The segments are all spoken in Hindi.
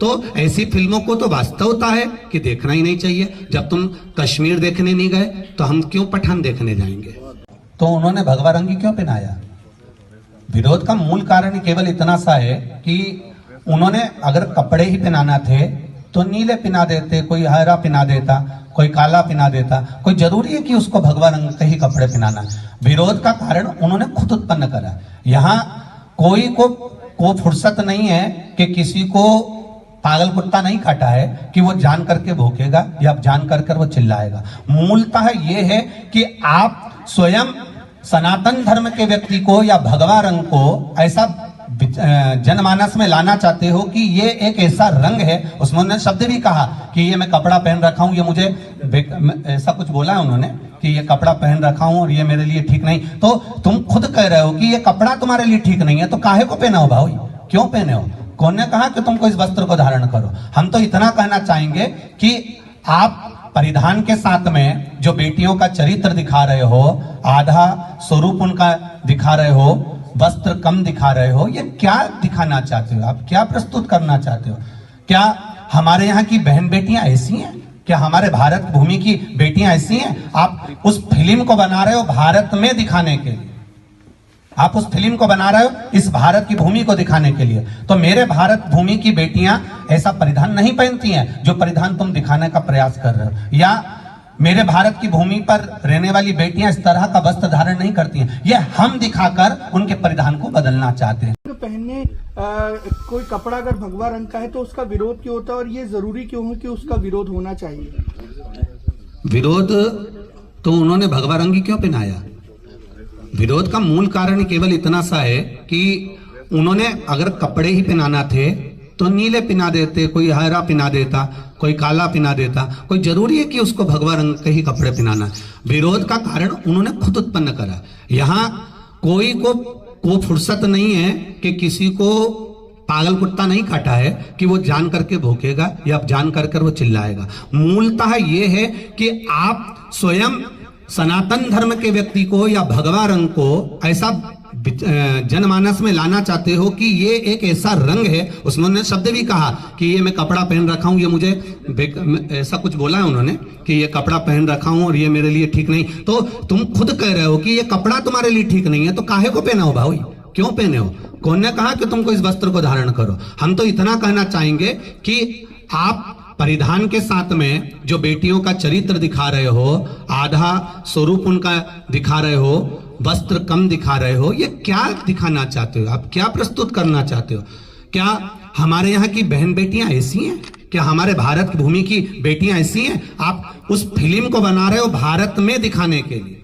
तो ऐसी फिल्मों को तो वास्तवता है कि देखना ही नहीं चाहिए। जब तुम कश्मीर देखने नहीं गए तो हम क्यों पठान देखने जाएंगे। तो उन्होंने भगवा रंगी क्यों पहनाया? विरोध का मूल कारण केवल इतना सा है कि उन्होंने अगर कपड़े ही पहनाना थे तो नीले पहना देते, कोई हरा पहना देता, कोई काला पहना देता। कोई जरूरी है कि उसको भगवा रंग के ही कपड़े पहनाना? विरोध का कारण उन्होंने खुद उत्पन्न करा। यहाँ कोई को फुर्सत नहीं है कि किसी को पागल कुत्ता नहीं काटा है कि वो जान करके भौंकेगा या जान कर वो चिल्लाएगा। मूलतः ये है कि आप स्वयं सनातन धर्म के व्यक्ति को या भगवा रंग को ऐसा जनमानस में लाना चाहते हो कि ये एक ऐसा रंग है। उसमें शब्द भी कहा कि ये मैं कपड़ा पहन रखा हूं, ये मुझे ऐसा कुछ बोला है उन्होंने कि ये कपड़ा पहन रखा हूं और ये मेरे लिए ठीक नहीं। तो तुम खुद कह रहे हो कि ये कपड़ा तुम्हारे लिए ठीक नहीं है, तो काहे को पहना हो भाई? क्यों पहने हो? कौन ने कहा कि तुमको इस वस्त्र को धारण करो? हम तो इतना कहना चाहेंगे कि आप परिधान के साथ में जो बेटियों का चरित्र दिखा रहे हो, आधा स्वरूप उनका दिखा रहे हो, वस्त्र कम दिखा रहे हो, ये क्या दिखाना चाहते हो? आप क्या प्रस्तुत करना चाहते हो? क्या हमारे यहाँ की बहन बेटियां ऐसी हैं? क्या हमारे भारत भूमि की बेटियां ऐसी हैं? आप उस फिल्म को बना रहे हो भारत में दिखाने के लिए, आप उस फिल्म को बना रहे हो इस भारत की भूमि को दिखाने के लिए। तो मेरे भारत भूमि की बेटियां ऐसा परिधान नहीं पहनती हैं जो परिधान तुम दिखाने का प्रयास कर रहे हो, या मेरे भारत की भूमि पर रहने वाली बेटियां इस तरह का वस्त्र धारण नहीं करती हैं। ये हम दिखाकर उनके परिधान को बदलना चाहते हैं। तो पहनने कोई कपड़ा अगर भगवा रंग का है तो उसका विरोध क्यों होता है, और ये जरूरी क्यों है कि उसका विरोध होना चाहिए? विरोध तो उन्होंने भगवा रंगी क्यों पहनाया? विरोध का मूल कारण केवल इतना सा है कि उन्होंने अगर कपड़े ही पहनाना थे तो नीले पहना देते, कोई हरा पहना देता, कोई काला पहना देता। कोई जरूरी है कि उसको भगवा रंग के ही कपड़े पहनाना? विरोध का कारण उन्होंने खुद उत्पन्न करा। यहाँ कोई को फुर्सत नहीं है कि किसी को पागल कुत्ता नहीं काटा है कि वो जान करके भौंकेगा या जान कर वो चिल्लाएगा। मूलतः ये है कि आप स्वयं सनातन धर्म के व्यक्ति को या भगवा रंग को ऐसा जनमानस में लाना चाहते हो कि ये एक ऐसा रंग है। उसमें शब्द भी कहा कि ये मैं कपड़ा पहन रखा हूं, ये मुझे ऐसा कुछ बोला है उन्होंने कि ये कपड़ा पहन रखा हूं और ये मेरे लिए ठीक नहीं। तो तुम खुद कह रहे हो कि ये कपड़ा तुम्हारे लिए ठीक नहीं है, तो काहे को पहना हो भाई? क्यों पहने हो? कौन ने कहा कि तुमको इस वस्त्र को धारण करो? हम तो इतना कहना चाहेंगे कि आप परिधान के साथ में जो बेटियों का चरित्र दिखा रहे हो, आधा स्वरूप उनका दिखा रहे हो, वस्त्र कम दिखा रहे हो, ये क्या दिखाना चाहते हो? आप क्या प्रस्तुत करना चाहते हो? क्या हमारे यहाँ की बहन बेटियां ऐसी हैं? क्या हमारे भारत की भूमि की बेटियां ऐसी हैं? आप उस फिल्म को बना रहे हो भारत में दिखाने के लिए,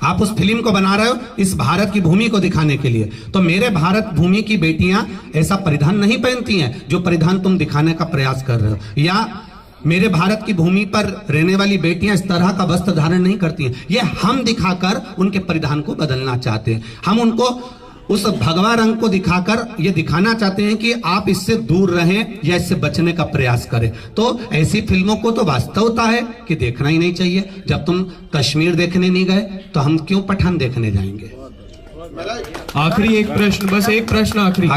आप उस फिल्म को बना रहे हो इस भारत की भूमि को दिखाने के लिए। तो मेरे भारत भूमि की बेटियां ऐसा परिधान नहीं पहनती हैं जो परिधान तुम दिखाने का प्रयास कर रहे हो, या मेरे भारत की भूमि पर रहने वाली बेटियां इस तरह का वस्त्र धारण नहीं करती हैं। ये हम दिखाकर उनके परिधान को बदलना चाहते हैं। हम उनको उस भगवा रंग को दिखाकर ये दिखाना चाहते हैं कि आप इससे दूर रहें या इससे बचने का प्रयास करें। तो ऐसी फिल्मों को तो वास्तवता है कि देखना ही नहीं चाहिए। जब तुम कश्मीर देखने नहीं गए तो हम क्यों पठान देखने जाएंगे। आखिरी एक प्रश्न, बस एक प्रश्न आखिरी।